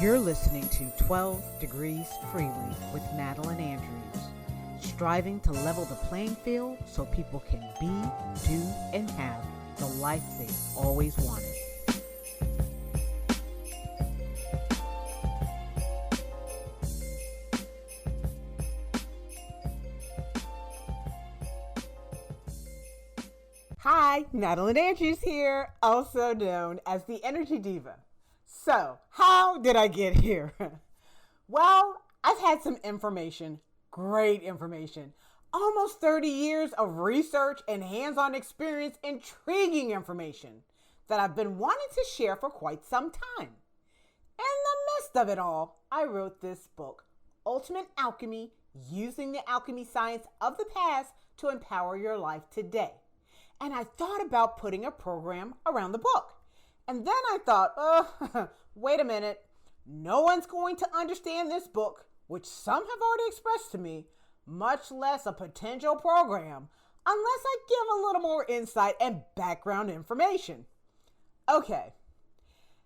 You're listening to 12 Degrees Freely with Madeline Andrews, striving to level the playing field so people can be, do, and have the life they always wanted. Hi, Madeline Andrews here, also known as the Energy Diva. So, how did I get here? Well, I've had some information, great information, almost 30 years of research and hands-on experience, intriguing information that I've been wanting to share for quite some time. In the midst of it all, I wrote this book, Ultimate Alchemy, Using the Alchemy Science of the Past to Empower Your Life Today. And I thought about putting a program around the book. And then I thought, wait a minute, no one's going to understand this book, which some have already expressed to me, much less a potential program, unless I give a little more insight and background information. Okay,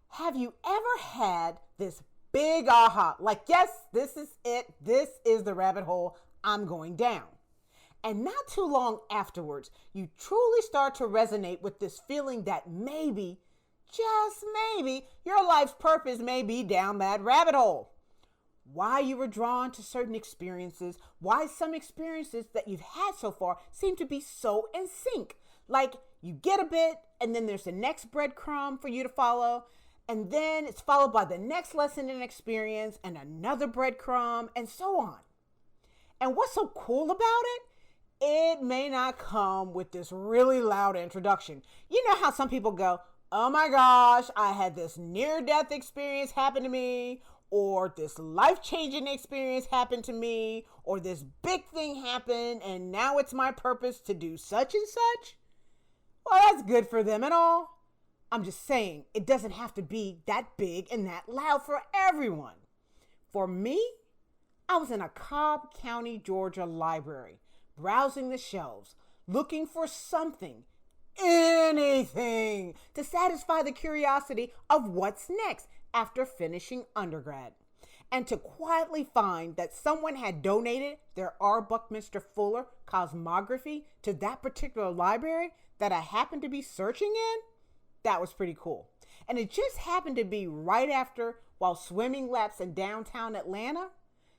have you ever had this big aha, like, yes, this is it, this is the rabbit hole I'm going down? And not too long afterwards, you truly start to resonate with this feeling that maybe, just maybe, your life's purpose may be down that rabbit hole. Why you were drawn to certain experiences, why some experiences that you've had so far seem to be so in sync. Like you get a bit and then there's the next breadcrumb for you to follow. And then it's followed by the next lesson in experience and another breadcrumb and so on. And what's so cool about it? It may not come with this really loud introduction. You know how some people go, oh my gosh, I had this near-death experience happen to me, or this life-changing experience happened to me, or this big thing happened, and now it's my purpose to do such and such? Well, that's good for them and all. I'm just saying, it doesn't have to be that big and that loud for everyone. For me, I was in a Cobb County, Georgia library, browsing the shelves, looking for something, anything, to satisfy the curiosity of what's next after finishing undergrad. And to quietly find that someone had donated their Buckminster Fuller cosmography to that particular library that I happened to be searching in, that was pretty cool. And it just happened to be right after, while swimming laps in downtown Atlanta,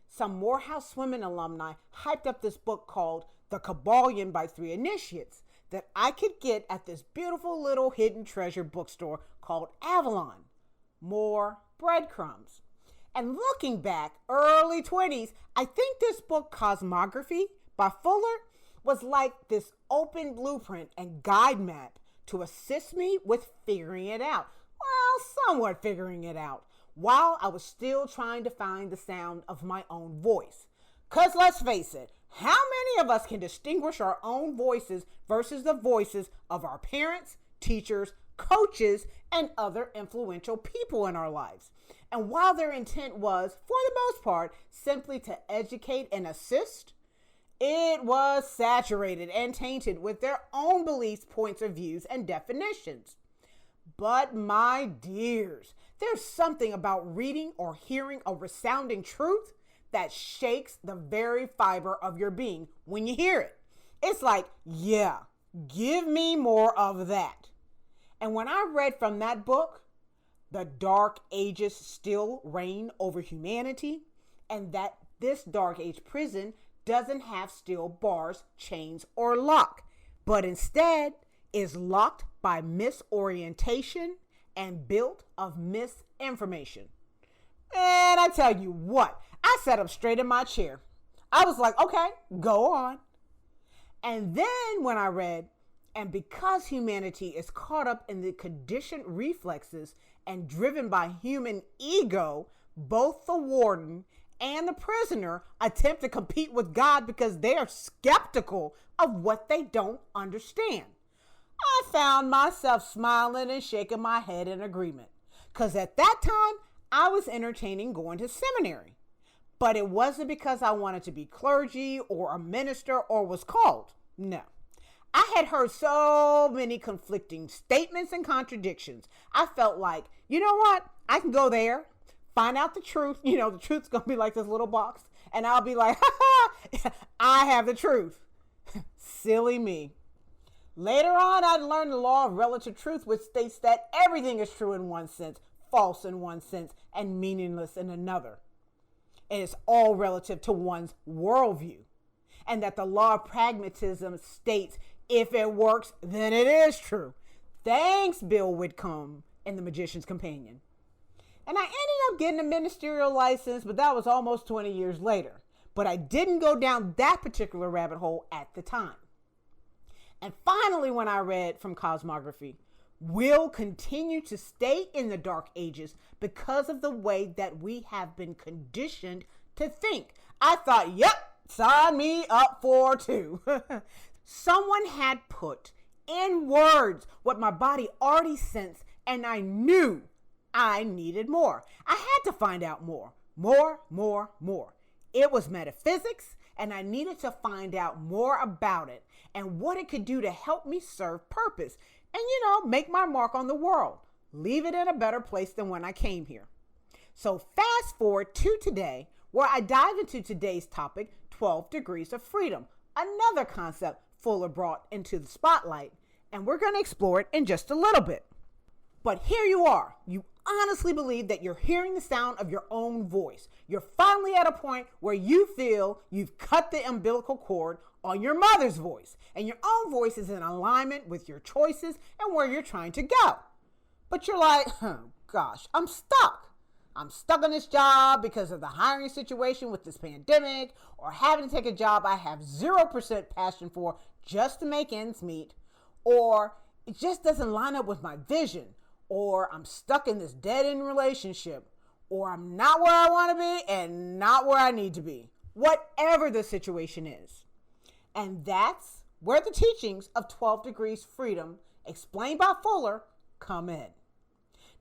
some Morehouse swimming alumni hyped up this book called The Kabbalion by Three Initiates that I could get at this beautiful little hidden treasure bookstore called Avalon. More breadcrumbs. And looking back, early 20s, I think this book, Cosmography by Fuller, was like this open blueprint and guide map to assist me with figuring it out. Well, somewhat figuring it out, while I was still trying to find the sound of my own voice. Because let's face it, how many of us can distinguish our own voices versus the voices of our parents, teachers, coaches, and other influential people in our lives? And while their intent was, for the most part, simply to educate and assist, it was saturated and tainted with their own beliefs, points of views, and definitions. But my dears, there's something about reading or hearing a resounding truth that shakes the very fiber of your being when you hear it. It's like, yeah, give me more of that. And when I read from that book, the dark ages still reign over humanity, and that this dark age prison doesn't have steel bars, chains, or lock, but instead is locked by misorientation and built of misinformation. And I tell you what, I sat up straight in my chair. I was like, okay, go on. And then when I read, and because humanity is caught up in the conditioned reflexes and driven by human ego, both the warden and the prisoner attempt to compete with God because they are skeptical of what they don't understand. I found myself smiling and shaking my head in agreement, because at that time, I was entertaining going to seminary. But it wasn't because I wanted to be clergy or a minister or was called. No. I had heard so many conflicting statements and contradictions. I felt like, you know what? I can go there, find out the truth. The truth's going to be like this little box. And I'll be like, ha ha, I have the truth. Silly me. Later on, I'd learn the law of relative truth, which states that everything is true in one sense, false in one sense, and meaningless in another. And it's all relative to one's worldview. And that the law of pragmatism states if it works, then it is true. Thanks, Bill Whitcomb and the Magician's Companion. And I ended up getting a ministerial license, but that was almost 20 years later. But I didn't go down that particular rabbit hole at the time. And finally, when I read from Cosmography, we'll continue to stay in the Dark Ages because of the way that we have been conditioned to think. I thought, yep, sign me up for two. Someone had put in words what my body already sensed, and I knew I needed more. I had to find out more. It was metaphysics, and I needed to find out more about it and what it could do to help me serve purpose and, make my mark on the world, leave it in a better place than when I came here. So fast forward to today, where I dive into today's topic, 12 degrees of freedom, another concept Fuller brought into the spotlight, and we're going to explore it in just a little bit. But here you are. You honestly believe that you're hearing the sound of your own voice. You're finally at a point where you feel you've cut the umbilical cord on your mother's voice, and your own voice is in alignment with your choices and where you're trying to go. But you're like, oh gosh, I'm stuck. I'm stuck on this job because of the hiring situation with this pandemic, or having to take a job I have 0% passion for just to make ends meet, or it just doesn't line up with my vision, or I'm stuck in this dead-end relationship, or I'm not where I want to be and not where I need to be, whatever the situation is. And that's where the teachings of 12 degrees freedom, explained by Fuller, come in.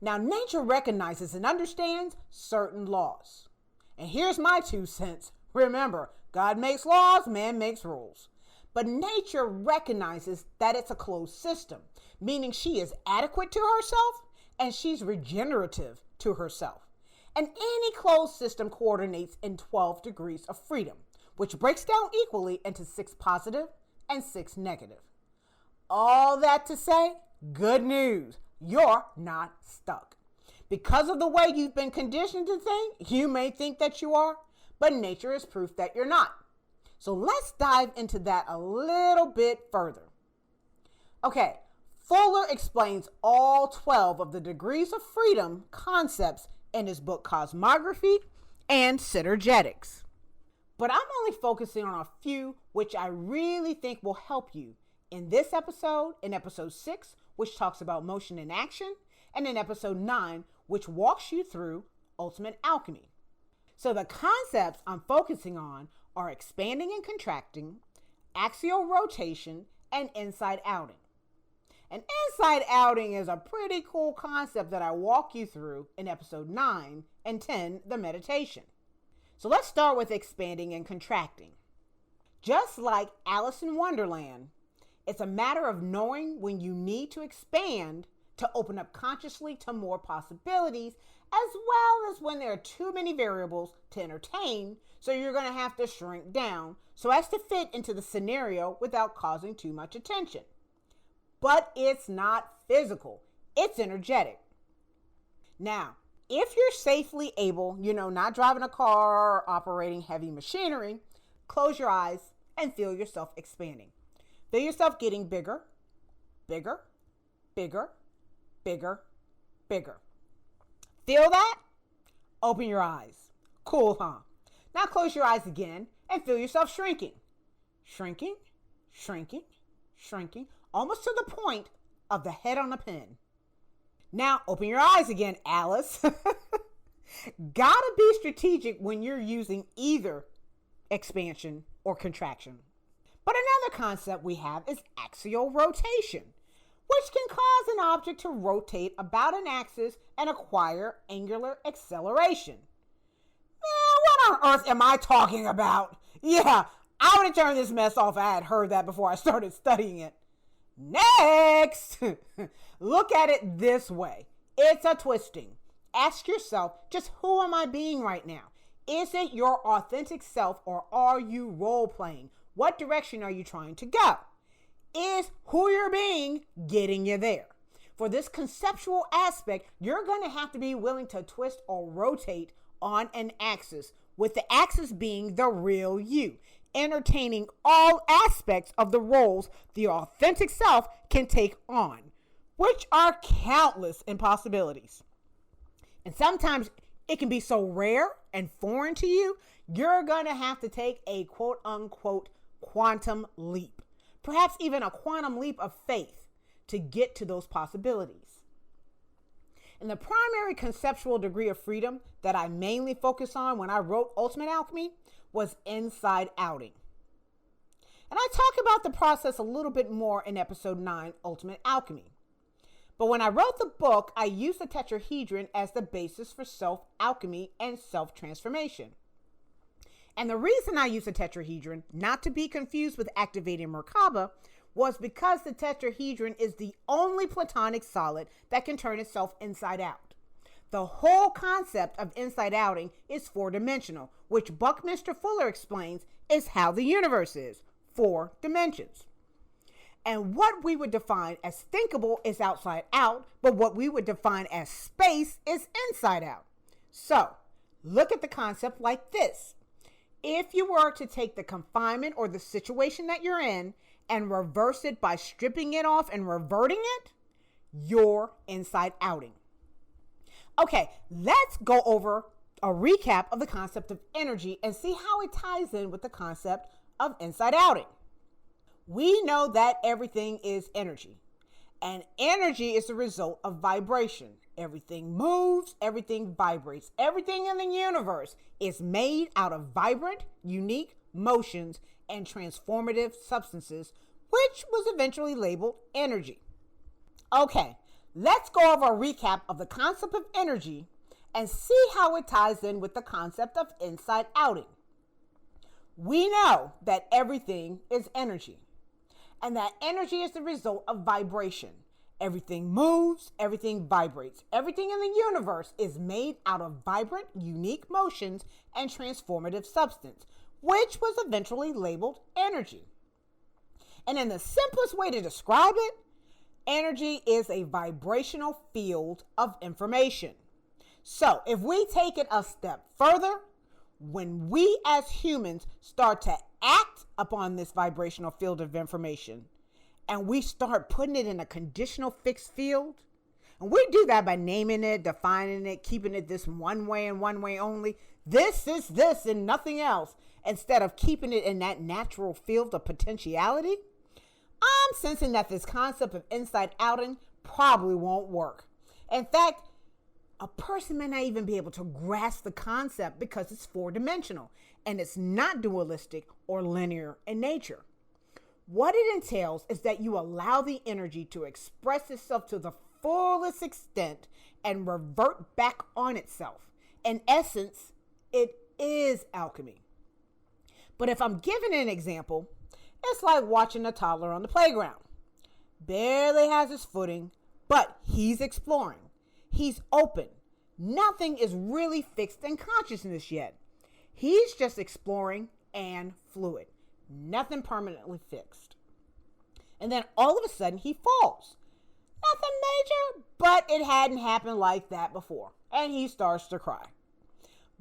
Now, nature recognizes and understands certain laws. And here's my 2 cents. Remember, God makes laws, man makes rules. But nature recognizes that it's a closed system, meaning she is adequate to herself and she's regenerative to herself. And any closed system coordinates in 12 degrees of freedom, which breaks down equally into 6 positive and 6 negative. All that to say, good news, you're not stuck. Because of the way you've been conditioned to think, you may think that you are, but nature is proof that you're not. So let's dive into that a little bit further. Okay, Fuller explains all 12 of the degrees of freedom concepts in his book Cosmography and Synergetics. But I'm only focusing on a few which I really think will help you in this episode, in episode 6, which talks about motion and action, and in episode 9, which walks you through ultimate alchemy. So the concepts I'm focusing on are expanding and contracting, axial rotation, and inside-outing. And inside-outing is a pretty cool concept that I walk you through in episode 9 and 10, the meditation. So let's start with expanding and contracting. Just like Alice in Wonderland, it's a matter of knowing when you need to expand to open up consciously to more possibilities, as well as when there are too many variables to entertain, so you're going to have to shrink down so as to fit into the scenario without causing too much attention. But it's not physical, it's energetic. Now, if you're safely able, not driving a car or operating heavy machinery, close your eyes and feel yourself expanding. Feel yourself getting bigger, bigger, bigger, bigger, bigger. Feel that? Open your eyes. Cool, huh? Now close your eyes again and feel yourself shrinking. Shrinking, shrinking, shrinking, almost to the point of the head on a pin. Now open your eyes again, Alice. Gotta be strategic when you're using either expansion or contraction. But another concept we have is axial rotation, which can cause an object to rotate about an axis and acquire angular acceleration. Man, what on earth am I talking about? Yeah, I would have turned this mess off if I had heard that before I started studying it. Next! Look at it this way. It's a twisting. ask yourself, just who am I being right now? Is it your authentic self, or are you role playing? What direction are you trying to go? Is who you're being getting you there? For this conceptual aspect, you're going to have to be willing to twist or rotate on an axis, with the axis being the real you, entertaining all aspects of the roles the authentic self can take on, which are countless impossibilities. And sometimes it can be so rare and foreign to you, you're going to have to take a quote unquote quantum leap, perhaps even a quantum leap of faith to get to those possibilities. And the primary conceptual degree of freedom that I mainly focused on when I wrote Ultimate Alchemy was Inside-Outing. And I talk about the process a little bit more in episode 9, Ultimate Alchemy. But when I wrote the book, I used the Tetrahedron as the basis for self-alchemy and self-transformation. And the reason I used the Tetrahedron, not to be confused with activating Merkaba, was because the Tetrahedron is the only platonic solid that can turn itself inside out. The whole concept of inside-outing is four-dimensional, which Buckminster Fuller explains is how the universe is, 4 dimensions. And what we would define as thinkable is outside out, but what we would define as space is inside out. So, look at the concept like this. If you were to take the confinement or the situation that you're in and reverse it by stripping it off and reverting it, you're inside-outing. Okay, let's go over a recap of the concept of energy and see how it ties in with the concept of inside-outing. We know that everything is energy, and energy is the result of vibration. Everything moves, everything vibrates. Everything in the universe is made out of vibrant, unique motions and transformative substances, which was eventually labeled energy. Okay, let's go over a recap of the concept of energy and see how it ties in with the concept of inside-outing. We know that everything is energy, and that energy is the result of vibration. Everything moves, everything vibrates. Everything in the universe is made out of vibrant, unique motions and transformative substance, which was eventually labeled energy. And in the simplest way to describe it, energy is a vibrational field of information. So if we take it a step further, when we as humans start to act upon this vibrational field of information, and we start putting it in a conditional fixed field, and we do that by naming it, defining it, keeping it this one way and one way only. This is this and nothing else, instead of keeping it in that natural field of potentiality. I'm sensing that this concept of inside-outing probably won't work. In fact, a person may not even be able to grasp the concept because it's four-dimensional and it's not dualistic or linear in nature. What it entails is that you allow the energy to express itself to the fullest extent and revert back on itself. In essence, it is alchemy. But if I'm giving an example, it's like watching a toddler on the playground. Barely has his footing, but he's exploring. He's open. Nothing is really fixed in consciousness yet. He's just exploring and fluid. Nothing permanently fixed. And then all of a sudden he falls. Nothing major, but it hadn't happened like that before. And he starts to cry.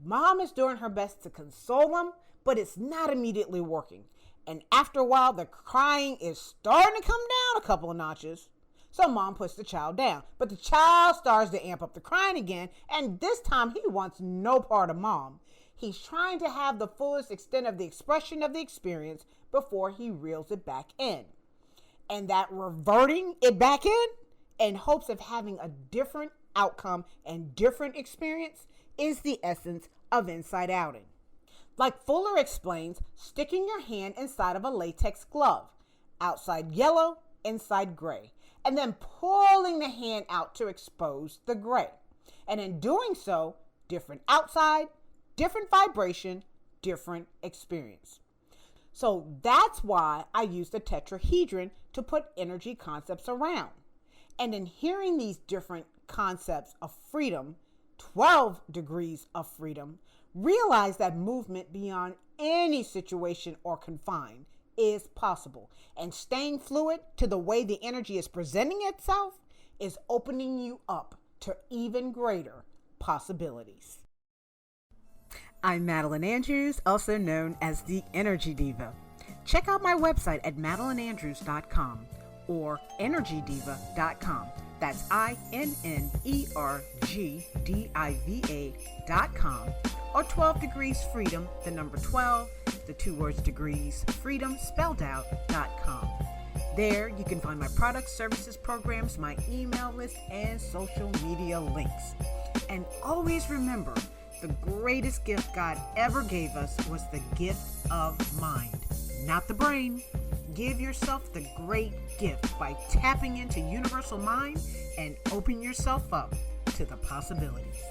Mom is doing her best to console him, but it's not immediately working. And after a while, the crying is starting to come down a couple of notches. So mom puts the child down. But the child starts to amp up the crying again. And this time he wants no part of mom. He's trying to have the fullest extent of the expression of the experience before he reels it back in. And that reverting it back in hopes of having a different outcome and different experience is the essence of inside-outing. Like Fuller explains, sticking your hand inside of a latex glove, outside yellow, inside gray, and then pulling the hand out to expose the gray. And in doing so, different outside, different vibration, different experience. So that's why I use the tetrahedron to put energy concepts around. And in hearing these different concepts of freedom, 12 degrees of freedom, realize that movement beyond any situation or confine is possible, and staying fluid to the way the energy is presenting itself is opening you up to even greater possibilities. I'm Madeline Andrews, also known as the Energy Diva. Check out my website at madelineandrews.com or energydiva.com. That's INNERGDIVA.com, or 12 Degrees Freedom, the number 12, the 2 words degrees, freedom spelled out.com. There you can find my products, services, programs, my email list, and social media links. And always remember, the greatest gift God ever gave us was the gift of mind, not the brain. Give yourself the great gift by tapping into universal mind and open yourself up to the possibilities.